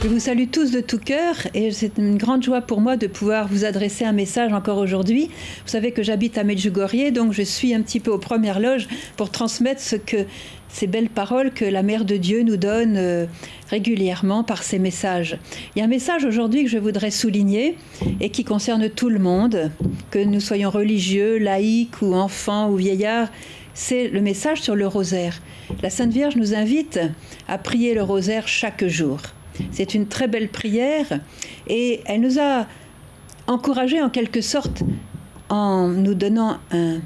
Je vous salue tous de tout cœur et c'est une grande joie pour moi de pouvoir vous adresser un message encore aujourd'hui. Vous savez que j'habite à Medjugorje, donc je suis un petit peu aux premières loges pour transmettre ces belles paroles que la Mère de Dieu nous donne régulièrement par ses messages. Il y a un message aujourd'hui que je voudrais souligner et qui concerne tout le monde, que nous soyons religieux, laïcs ou enfants ou vieillards. C'est le message sur le rosaire. La Sainte Vierge nous invite à prier le rosaire chaque jour. C'est une très belle prière et elle nous a encouragés en quelque sorte en nous donnant un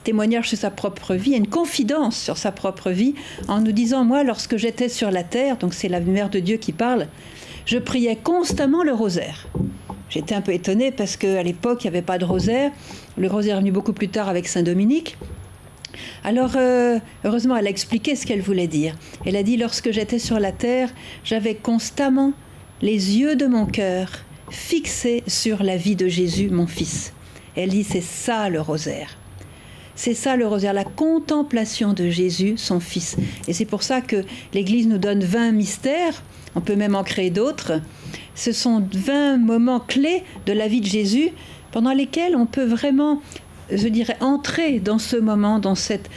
témoignage sur sa propre vie, une confidence sur sa propre vie, en nous disant, moi, lorsque j'étais sur la terre, donc c'est la Mère de Dieu qui parle, je priais constamment le rosaire. J'étais un peu étonnée parce qu'à l'époque, il n'y avait pas de rosaire. Le rosaire est venu beaucoup plus tard avec Saint Dominique. Alors, heureusement, elle a expliqué ce qu'elle voulait dire. Elle a dit, lorsque j'étais sur la terre, j'avais constamment les yeux de mon cœur fixés sur la vie de Jésus, mon fils. Elle dit, c'est ça le rosaire. C'est ça le rosaire, la contemplation de Jésus, son fils. Et c'est pour ça que l'Église nous donne 20 mystères, on peut même en créer d'autres. Ce sont 20 moments clés de la vie de Jésus pendant lesquels on peut vraiment, je dirais, entrer dans ce moment, dans cette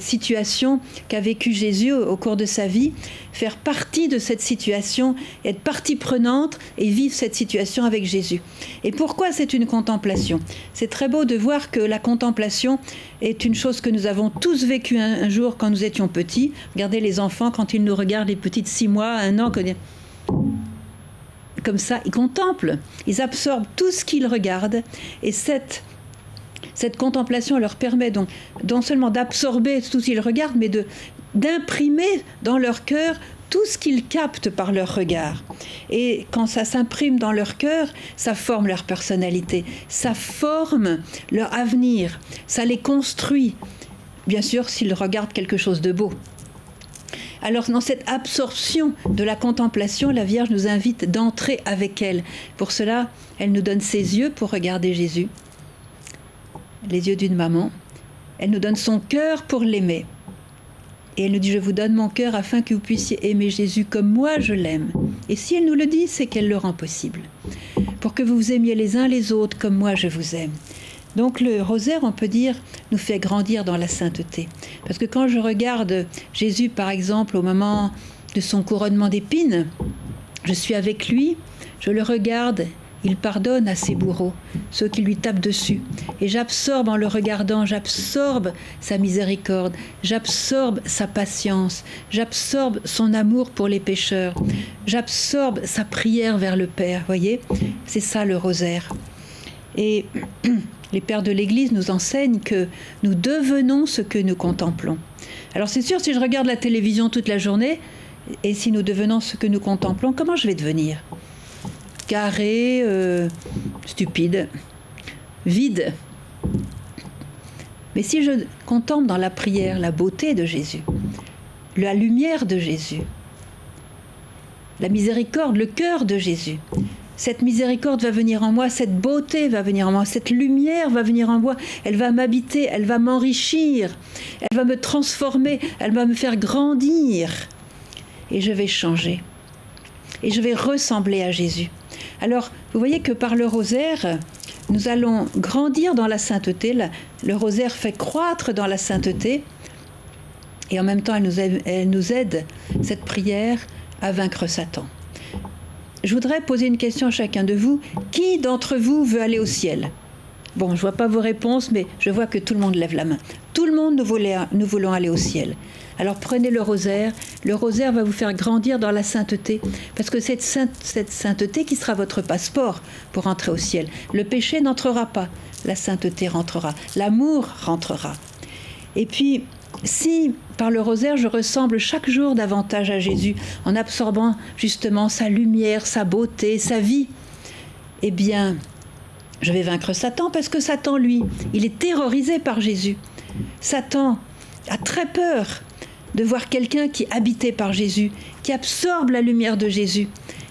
situation qu'a vécu Jésus au cours de sa vie, faire partie de cette situation, être partie prenante et vivre cette situation avec Jésus. Et pourquoi c'est une contemplation? C'est très beau de voir que la contemplation est une chose que nous avons tous vécue un jour quand nous étions petits. Regardez les enfants, quand ils nous regardent, les petits de 6 mois, 1 an, comme ça, ils contemplent, ils absorbent tout ce qu'ils regardent et cette contemplation leur permet donc non seulement d'absorber tout ce qu'ils regardent, mais d'imprimer dans leur cœur tout ce qu'ils captent par leur regard. Et quand ça s'imprime dans leur cœur, ça forme leur personnalité, ça forme leur avenir, ça les construit, bien sûr s'ils regardent quelque chose de beau. Alors dans cette absorption de la contemplation, la Vierge nous invite d'entrer avec elle. Pour cela, elle nous donne ses yeux pour regarder Jésus, les yeux d'une maman. Elle nous donne son cœur pour l'aimer. Et elle nous dit, je vous donne mon cœur afin que vous puissiez aimer Jésus comme moi je l'aime. Et si elle nous le dit, c'est qu'elle le rend possible. Pour que vous vous aimiez les uns les autres comme moi je vous aime. Donc le rosaire, on peut dire, nous fait grandir dans la sainteté. Parce que quand je regarde Jésus, par exemple, au moment de son couronnement d'épines, je suis avec lui, je le regarde. Il pardonne à ses bourreaux, ceux qui lui tapent dessus. Et j'absorbe en le regardant, j'absorbe sa miséricorde, j'absorbe sa patience, j'absorbe son amour pour les pécheurs, j'absorbe sa prière vers le Père. Voyez, c'est ça le rosaire. Et les pères de l'Église nous enseignent que nous devenons ce que nous contemplons. Alors c'est sûr, si je regarde la télévision toute la journée, et si nous devenons ce que nous contemplons, comment je vais devenir ? Carré, stupide, vide. Mais si je contemple dans la prière la beauté de Jésus, la lumière de Jésus, la miséricorde, le cœur de Jésus, cette miséricorde va venir en moi, cette beauté va venir en moi, cette lumière va venir en moi, elle va m'habiter, elle va m'enrichir, elle va me transformer, elle va me faire grandir. Et je vais changer. Et je vais ressembler à Jésus. Alors, vous voyez que par le rosaire, nous allons grandir dans la sainteté. Le rosaire fait croître dans la sainteté. Et en même temps, elle nous aide, cette prière, à vaincre Satan. Je voudrais poser une question à chacun de vous. Qui d'entre vous veut aller au ciel? Bon, je ne vois pas vos réponses, mais je vois que tout le monde lève la main. Tout le monde, nous voulons aller au ciel. Alors prenez le rosaire va vous faire grandir dans la sainteté, parce que cette sainteté qui sera votre passeport pour entrer au ciel. Le péché n'entrera pas, la sainteté rentrera, l'amour rentrera. Et puis, si par le rosaire je ressemble chaque jour davantage à Jésus, en absorbant justement sa lumière, sa beauté, sa vie, eh bien, je vais vaincre Satan, parce que Satan, lui, il est terrorisé par Jésus. Satan a très peur de voir quelqu'un qui est habité par Jésus, qui absorbe la lumière de Jésus.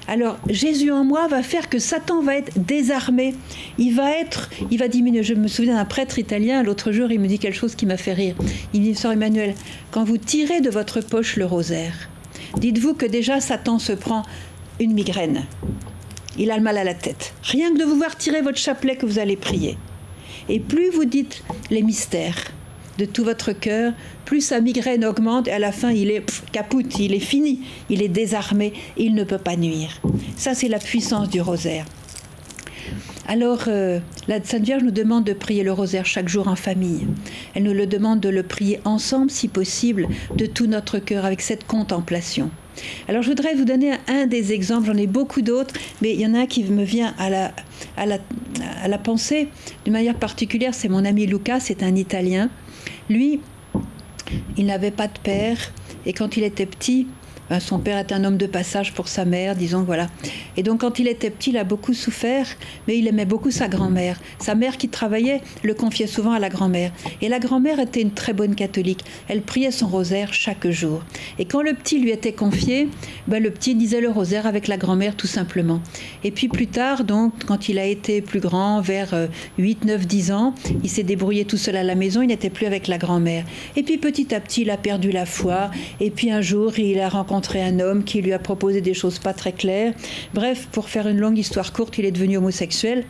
Alors, Jésus en moi va faire que Satan va être désarmé. Il va diminuer. Je me souviens d'un prêtre italien, l'autre jour, il me dit quelque chose qui m'a fait rire. Il me dit, Sœur Emmanuelle, quand vous tirez de votre poche le rosaire, dites-vous que déjà Satan se prend une migraine. Il a le mal à la tête. Rien que de vous voir tirer votre chapelet que vous allez prier. Et plus vous dites les mystères de tout votre cœur, plus sa migraine augmente et à la fin il est capoute, il est fini, il est désarmé, il ne peut pas nuire. Ça c'est la puissance du rosaire. Alors la Sainte Vierge nous demande de prier le rosaire chaque jour en famille. Elle nous le demande de le prier ensemble si possible, de tout notre cœur avec cette contemplation. Alors je voudrais vous donner un des exemples, j'en ai beaucoup d'autres, mais il y en a un qui me vient à la pensée d'une manière particulière, c'est mon ami Luca, c'est un Italien. Lui, il n'avait pas de père et quand il était petit, son père était un homme de passage pour sa mère, disons, voilà. Et donc, quand il était petit, il a beaucoup souffert, mais il aimait beaucoup sa grand-mère. Sa mère qui travaillait le confiait souvent à la grand-mère. Et la grand-mère était une très bonne catholique. Elle priait son rosaire chaque jour. Et quand le petit lui était confié, le petit disait le rosaire avec la grand-mère, tout simplement. Et puis plus tard, donc, quand il a été plus grand, vers 8, 9, 10 ans, il s'est débrouillé tout seul à la maison, il n'était plus avec la grand-mère. Et puis petit à petit, il a perdu la foi. Et puis un jour, il a rencontré un homme qui lui a proposé des choses pas très claires. Bref, pour faire une longue histoire courte, il est devenu homosexuel.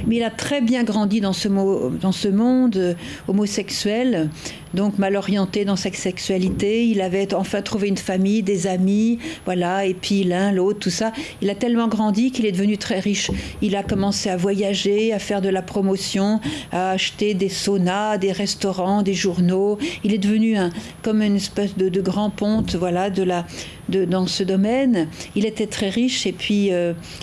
Mais il a très bien grandi dans ce monde homosexuel, donc mal orienté dans sa sexualité. Il avait enfin trouvé une famille, des amis, voilà, et puis l'un, l'autre, tout ça. Il a tellement grandi qu'il est devenu très riche. Il a commencé à voyager, à faire de la promotion, à acheter des saunas, des restaurants, des journaux. Il est devenu comme une espèce de grand ponte, voilà, dans ce domaine. Il était très riche et puis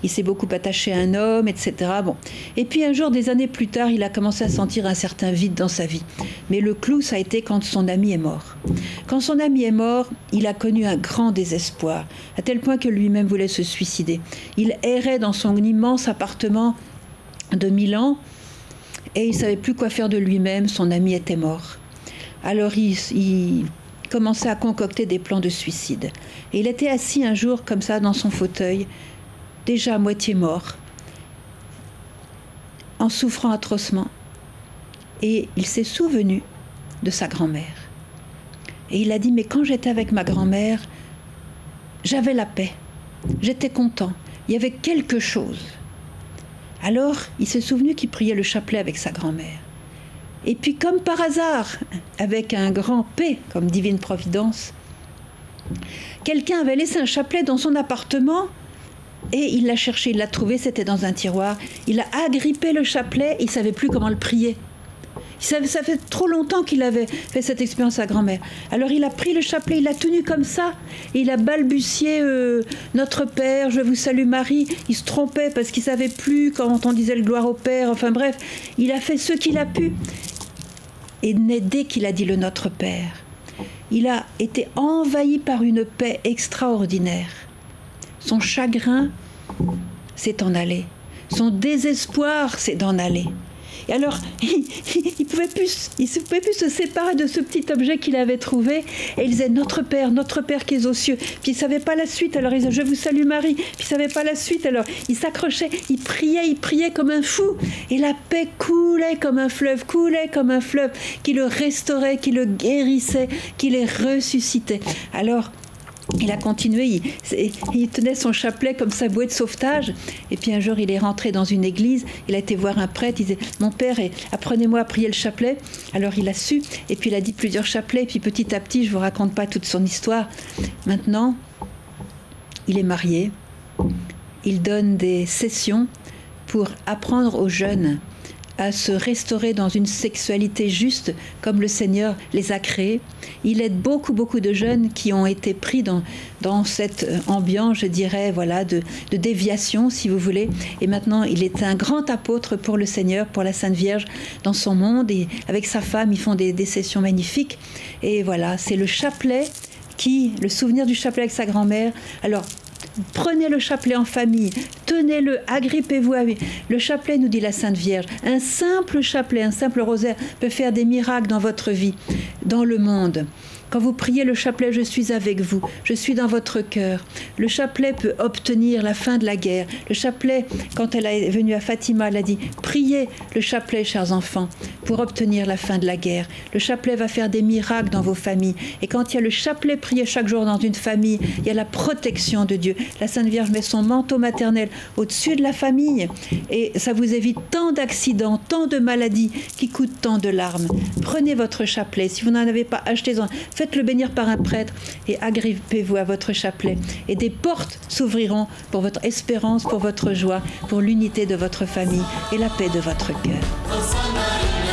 il s'est beaucoup attaché à un homme, etc. Bon. Et puis un jour, des années plus tard, il a commencé à sentir un certain vide dans sa vie. Mais le clou, ça a été quand son ami est mort. Quand son ami est mort, il a connu un grand désespoir, à tel point que lui-même voulait se suicider. Il errait dans son immense appartement de Milan et il ne savait plus quoi faire de lui-même, son ami était mort. Alors il commençait à concocter des plans de suicide. Et il était assis un jour comme ça dans son fauteuil, déjà à moitié mort, en souffrant atrocement. Et il s'est souvenu de sa grand-mère. Et il a dit, mais quand j'étais avec ma grand-mère, j'avais la paix, j'étais content, il y avait quelque chose. Alors, il s'est souvenu qu'il priait le chapelet avec sa grand-mère. Et puis, comme par hasard, avec un grand P, comme divine providence, quelqu'un avait laissé un chapelet dans son appartement et il l'a cherché, il l'a trouvé, c'était dans un tiroir. Il a agrippé le chapelet, il ne savait plus comment le prier. Ça fait trop longtemps qu'il avait fait cette expérience à grand-mère. Alors il a pris le chapelet, il l'a tenu comme ça, et il a balbutié Notre Père, je vous salue Marie. Il se trompait parce qu'il ne savait plus quand on disait le gloire au Père. Enfin bref, il a fait ce qu'il a pu. Et dès qu'il a dit le Notre Père, il a été envahi par une paix extraordinaire. Son chagrin s'est en allé. Son désespoir s'est d'en aller. Et alors, il ne pouvait plus se séparer de ce petit objet qu'il avait trouvé. Et il disait, Notre Père qui es aux cieux. Puis il ne savait pas la suite, alors il disait, je vous salue Marie. Puis il ne savait pas la suite, alors il s'accrochait, il priait comme un fou. Et la paix coulait comme un fleuve, qui le restaurait, qui le guérissait, qui les ressuscitait. Alors, il a continué, il tenait son chapelet comme sa bouée de sauvetage. Et puis un jour, il est rentré dans une église, il a été voir un prêtre, il disait « Mon père, apprenez-moi à prier le chapelet ». Alors il a su, et puis il a dit plusieurs chapelets, et puis petit à petit, je ne vous raconte pas toute son histoire. Maintenant, il est marié, il donne des sessions pour apprendre aux jeunes à se restaurer dans une sexualité juste comme le Seigneur les a créés. Il aide beaucoup de jeunes qui ont été pris dans cette ambiance, je dirais, voilà, de déviation, si vous voulez. Et maintenant, il est un grand apôtre pour le Seigneur, pour la Sainte Vierge, dans son monde. Et avec sa femme, ils font des sessions magnifiques. Et voilà, c'est le chapelet le souvenir du chapelet avec sa grand-mère. Alors, prenez le chapelet en famille, tenez-le, agrippez-vous à lui. Le chapelet, nous dit la Sainte Vierge, un simple chapelet, un simple rosaire peut faire des miracles dans votre vie, dans le monde. Quand vous priez le chapelet, je suis avec vous, je suis dans votre cœur. Le chapelet peut obtenir la fin de la guerre. Le chapelet, quand elle est venue à Fatima, elle a dit « Priez le chapelet, chers enfants, pour obtenir la fin de la guerre. » Le chapelet va faire des miracles dans vos familles. Et quand il y a le chapelet prié chaque jour dans une famille, il y a la protection de Dieu. La Sainte Vierge met son manteau maternel au-dessus de la famille et ça vous évite tant d'accidents, tant de maladies qui coûtent tant de larmes. Prenez votre chapelet. Si vous n'en avez pas, achetez-en. Faites-le bénir par un prêtre et agrippez-vous à votre chapelet. Et des portes s'ouvriront pour votre espérance, pour votre joie, pour l'unité de votre famille et la paix de votre cœur.